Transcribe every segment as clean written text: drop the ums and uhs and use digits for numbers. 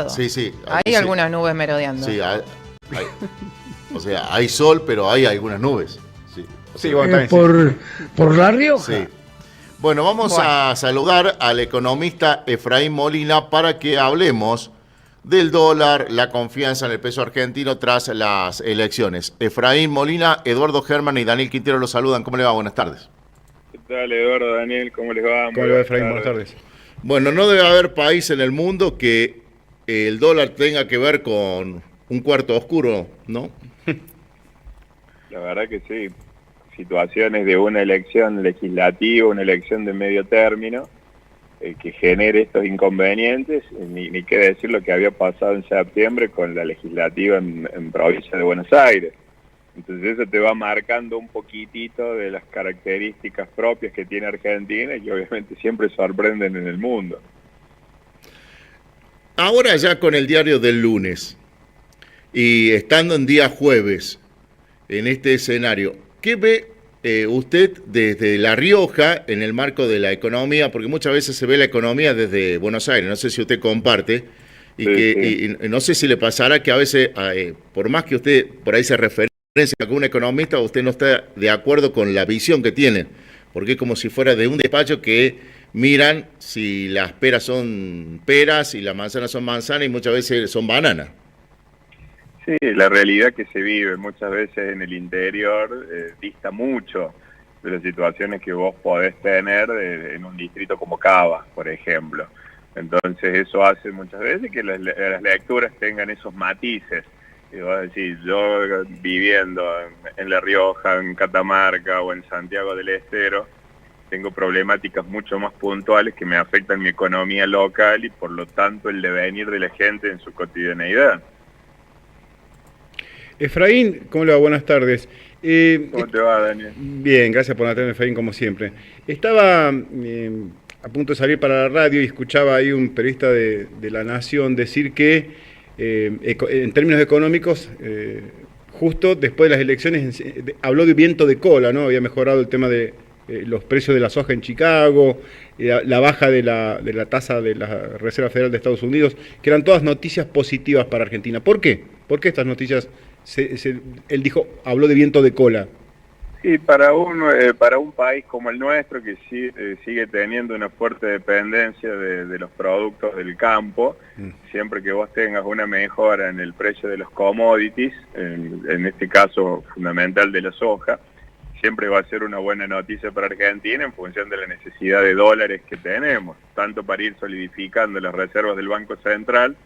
Sí, sí. Hay Sí, algunas nubes merodeando. sí, o sea, hay sol, pero hay algunas nubes. Sí, o Sí, sea, bueno, también por La Rioja. sí. Bueno, vamos a saludar al economista Efraín Molina para que hablemos del dólar, la confianza en el peso argentino tras las elecciones. Efraín Molina, Eduardo Germán y Daniel Quintero los saludan. ¿Cómo le va? Buenas tardes. ¿Qué tal, Eduardo, Daniel? ¿Cómo les va? ¿Cómo le va, Efraín? Buenas tardes. Bueno, no debe haber país en el mundo que el dólar tenga que ver con un cuarto oscuro, ¿no? La verdad que sí. Situaciones de una elección legislativa, una elección de medio término, que genere estos inconvenientes, ni qué decir lo que había pasado en septiembre con la legislativa en provincia de Buenos Aires. Entonces eso te va marcando un poquitito de las características propias que tiene Argentina y obviamente siempre sorprenden en el mundo. Ahora ya con el diario del lunes y estando en día jueves en este escenario, ¿qué ve usted desde La Rioja en el marco de la economía? Porque muchas veces se ve la economía desde Buenos Aires, no sé si usted comparte, y no sé si le pasará que a veces, por más que usted por ahí se referencia con un economista, usted no está de acuerdo con la visión que tiene, porque es como si fuera de un despacho que miran si las peras son peras y las manzanas son manzanas y muchas veces son bananas. Sí, la realidad que se vive muchas veces en el interior dista mucho de las situaciones que vos podés tener en un distrito como Cava, por ejemplo. Entonces eso hace muchas veces que las lecturas tengan esos matices. Y vos decís, yo viviendo en La Rioja, en Catamarca o en Santiago del Estero, tengo problemáticas mucho más puntuales que me afectan mi economía local y por lo tanto el devenir de la gente en su cotidianeidad. Efraín, ¿cómo le va? Buenas tardes. ¿Cómo te va, Daniel? Bien, gracias por atenderme, Efraín, como siempre. Estaba a punto de salir para la radio y escuchaba ahí un periodista de La Nación decir que en términos económicos, justo después de las elecciones, habló de viento de cola, ¿no? Había mejorado el tema de los precios de la soja en Chicago, la baja de la tasa de la Reserva Federal de Estados Unidos, que eran todas noticias positivas para Argentina. ¿Por qué? ¿Por qué estas noticias, él dijo, habló de viento de cola? Sí, para un país como el nuestro, que sí, sigue teniendo una fuerte dependencia de los productos del campo, siempre que vos tengas una mejora en el precio de los commodities, en este caso fundamental de la soja, siempre va a ser una buena noticia para Argentina en función de la necesidad de dólares que tenemos, tanto para ir solidificando las reservas del Banco Central,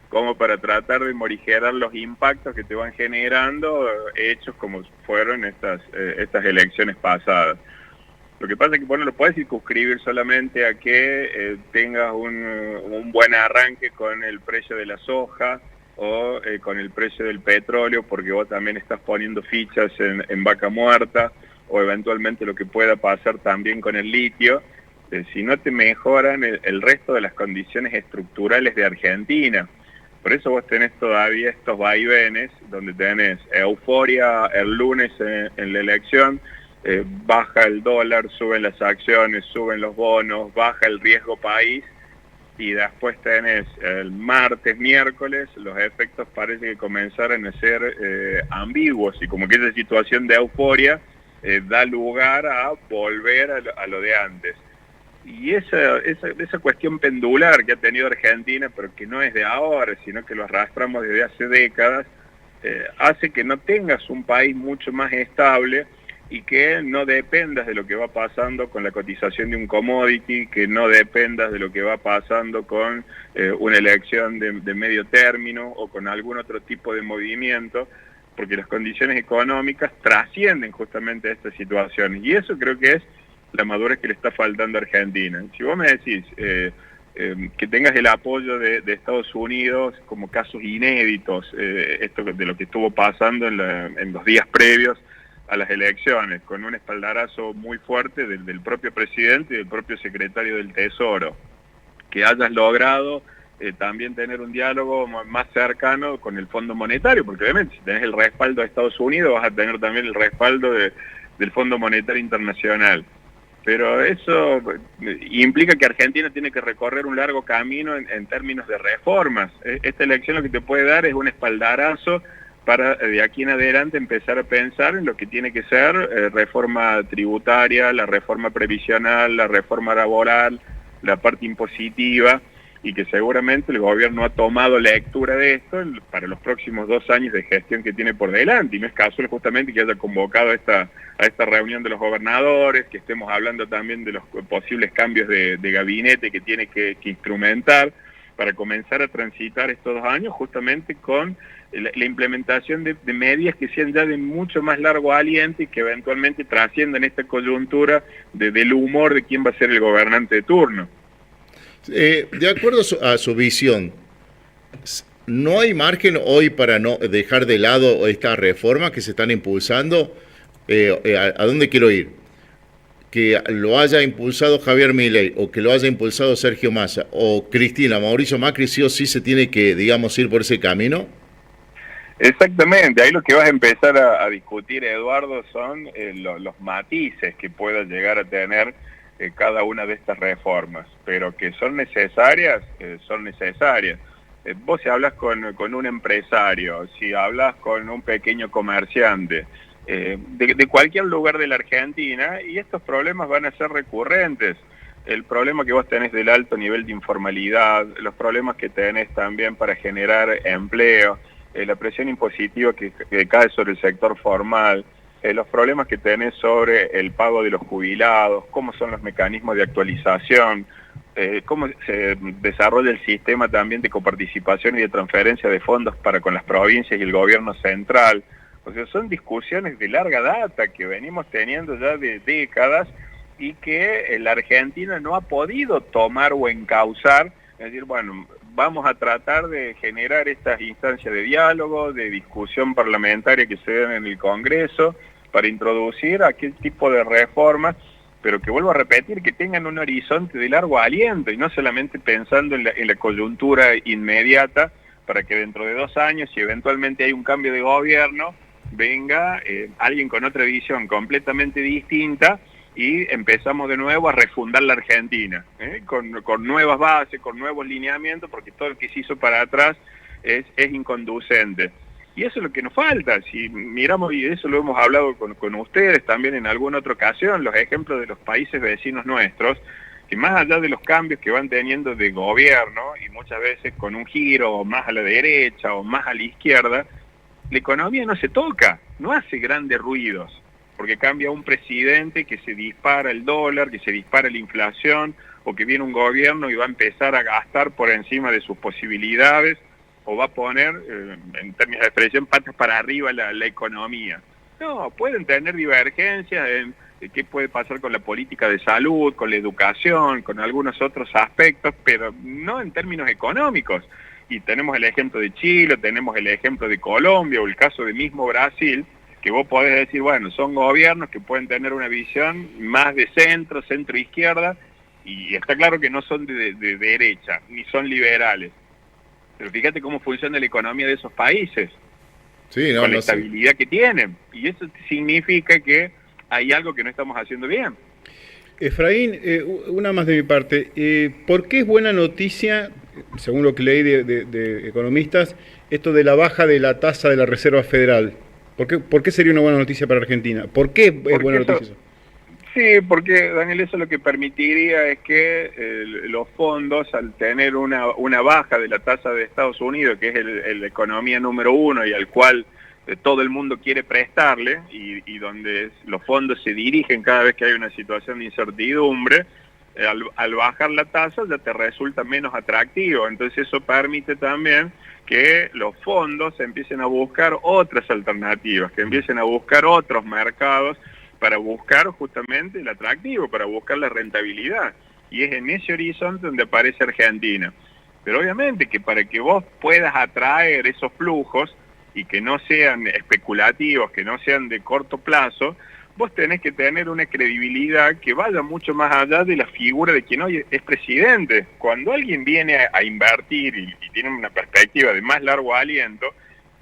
como para tratar de morigerar los impactos que te van generando hechos como fueron estas elecciones pasadas. Lo que pasa es que vos no lo puedes circunscribir solamente a que tengas un buen arranque con el precio de la soja o con el precio del petróleo, porque vos también estás poniendo fichas en vaca muerta, o eventualmente lo que pueda pasar también con el litio, si no te mejoran el resto de las condiciones estructurales de Argentina. Por eso vos tenés todavía estos vaivenes, donde tenés euforia el lunes en la elección, baja el dólar, suben las acciones, suben los bonos, baja el riesgo país, y después tenés el martes, miércoles, los efectos parece que comenzaron a ser ambiguos, y como que esa situación de euforia da lugar a volver a lo de antes. Y esa cuestión pendular que ha tenido Argentina, pero que no es de ahora, sino que lo arrastramos desde hace décadas, hace que no tengas un país mucho más estable y que no dependas de lo que va pasando con la cotización de un commodity, que no dependas de lo que va pasando con una elección de medio término o con algún otro tipo de movimiento, porque las condiciones económicas trascienden justamente estas situaciones. Y eso creo que es la madurez que le está faltando a Argentina. Si vos me decís que tengas el apoyo de Estados Unidos como casos inéditos, esto de lo que estuvo pasando en los días previos a las elecciones, con un espaldarazo muy fuerte del propio presidente y del propio secretario del Tesoro, que hayas logrado también tener un diálogo más cercano con el Fondo Monetario, porque obviamente si tenés el respaldo de Estados Unidos vas a tener también el respaldo del Fondo Monetario Internacional. pero eso implica que Argentina tiene que recorrer un largo camino en términos de reformas. Esta elección lo que te puede dar es un espaldarazo para de aquí en adelante empezar a pensar en lo que tiene que ser reforma tributaria, la reforma previsional, la reforma laboral, la parte impositiva, y que seguramente el gobierno ha tomado lectura de esto para los próximos 2 años de gestión que tiene por delante, y no es casual justamente que haya convocado a esta reunión de los gobernadores, que estemos hablando también de los posibles cambios de gabinete que tiene que instrumentar para comenzar a transitar estos 2 años justamente con la implementación de medidas que sean ya de mucho más largo aliento y que eventualmente trasciendan esta coyuntura del humor de quién va a ser el gobernante de turno. De acuerdo a su visión, ¿no hay margen hoy para no dejar de lado estas reformas que se están impulsando? ¿A dónde quiero ir? Que lo haya impulsado Javier Milei o que lo haya impulsado Sergio Massa o Cristina, Mauricio Macri, sí o sí se tiene que, digamos, ir por ese camino. Exactamente, ahí lo que vas a empezar a discutir, Eduardo, son los matices que pueda llegar a tener cada una de estas reformas, pero que son necesarias, son necesarias. Vos si hablas con un empresario, si hablas con un pequeño comerciante, de cualquier lugar de la Argentina, y estos problemas van a ser recurrentes. El problema que vos tenés del alto nivel de informalidad, los problemas que tenés también para generar empleo, la presión impositiva que cae sobre el sector formal, los problemas que tenés sobre el pago de los jubilados, cómo son los mecanismos de actualización, cómo se desarrolla el sistema también de coparticipación y de transferencia de fondos para con las provincias y el gobierno central. O sea, son discusiones de larga data que venimos teniendo ya de décadas y que la Argentina no ha podido tomar o encauzar, es decir, bueno, vamos a tratar de generar estas instancias de diálogo, de discusión parlamentaria que se den en el Congreso, para introducir aquel tipo de reformas, pero que vuelvo a repetir, que tengan un horizonte de largo aliento y no solamente pensando en la coyuntura inmediata, para que dentro de 2 años, si eventualmente hay un cambio de gobierno, venga alguien con otra visión completamente distinta y empezamos de nuevo a refundar la Argentina, con nuevas bases, con nuevos lineamientos, porque todo lo que se hizo para atrás es inconducente. Y eso es lo que nos falta. Si miramos, y eso lo hemos hablado con ustedes también en alguna otra ocasión, los ejemplos de los países vecinos nuestros, que más allá de los cambios que van teniendo de gobierno, y muchas veces con un giro más a la derecha o más a la izquierda, la economía no se toca, no hace grandes ruidos, porque cambia un presidente, que se dispara el dólar, que se dispara la inflación, o que viene un gobierno y va a empezar a gastar por encima de sus posibilidades, o va a poner, en términos de expresión, patas para arriba la economía. No, pueden tener divergencias en qué puede pasar con la política de salud, con la educación, con algunos otros aspectos, pero no en términos económicos. Y tenemos el ejemplo de Chile, tenemos el ejemplo de Colombia, o el caso de mismo Brasil, que vos podés decir, bueno, son gobiernos que pueden tener una visión más de centro, centro-izquierda, y está claro que no son de derecha, ni son liberales. Pero fíjate cómo funciona la economía de esos países, sí, con la estabilidad que tienen. Y eso significa que hay algo que no estamos haciendo bien. Efraín, una más de mi parte. ¿Por qué es buena noticia, según lo que leí de economistas, esto de la baja de la tasa de la Reserva Federal? ¿Por qué sería una buena noticia para Argentina? ¿Por qué es buena noticia eso? Sí, porque, Daniel, eso lo que permitiría es que los fondos, al tener una baja de la tasa de Estados Unidos, que es la economía número 1 y al cual todo el mundo quiere prestarle, y donde los fondos se dirigen cada vez que hay una situación de incertidumbre, al bajar la tasa ya te resulta menos atractivo. Entonces eso permite también que los fondos empiecen a buscar otras alternativas, que empiecen a buscar otros mercados, para buscar justamente el atractivo, para buscar la rentabilidad. Y es en ese horizonte donde aparece Argentina. Pero obviamente que para que vos puedas atraer esos flujos y que no sean especulativos, que no sean de corto plazo, vos tenés que tener una credibilidad que vaya mucho más allá de la figura de quien hoy es presidente. Cuando alguien viene a invertir y tiene una perspectiva de más largo aliento,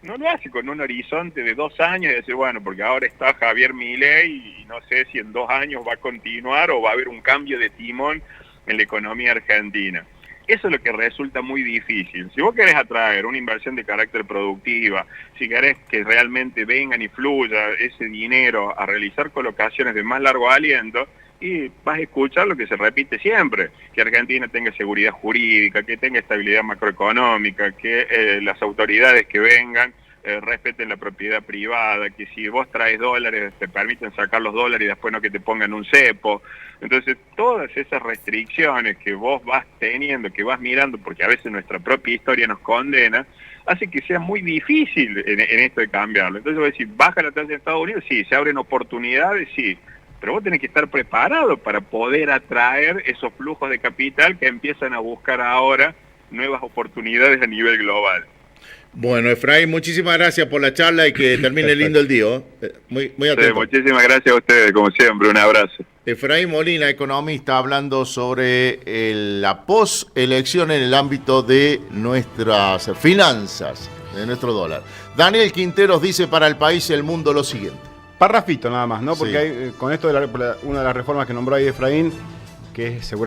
no lo hace con un horizonte de 2 años y decir, bueno, porque ahora está Javier Milei y no sé si en 2 años va a continuar o va a haber un cambio de timón en la economía argentina. Eso es lo que resulta muy difícil. Si vos querés atraer una inversión de carácter productiva, si querés que realmente vengan y fluya ese dinero a realizar colocaciones de más largo aliento, y vas a escuchar lo que se repite siempre, que Argentina tenga seguridad jurídica, que tenga estabilidad macroeconómica, que las autoridades que vengan respeten la propiedad privada, que si vos traes dólares te permiten sacar los dólares y después no que te pongan un cepo. Entonces todas esas restricciones que vos vas teniendo, que vas mirando, porque a veces nuestra propia historia nos condena, hace que sea muy difícil en esto de cambiarlo. Entonces vos decís, baja la tasa de Estados Unidos, sí, se abren oportunidades, sí, pero vos tenés que estar preparado para poder atraer esos flujos de capital que empiezan a buscar ahora nuevas oportunidades a nivel global. Bueno, Efraín, muchísimas gracias por la charla y que termine lindo el día. Muy atento. Sí, muchísimas gracias a ustedes, como siempre, un abrazo. Efraín Molina, economista, hablando sobre la postelección en el ámbito de nuestras finanzas, de nuestro dólar. Daniel Quinteros dice para El País y El Mundo lo siguiente. Parrafito nada más, ¿no? Porque Sí. hay, con esto de una de las reformas que nombró ahí Efraín, que es seguramente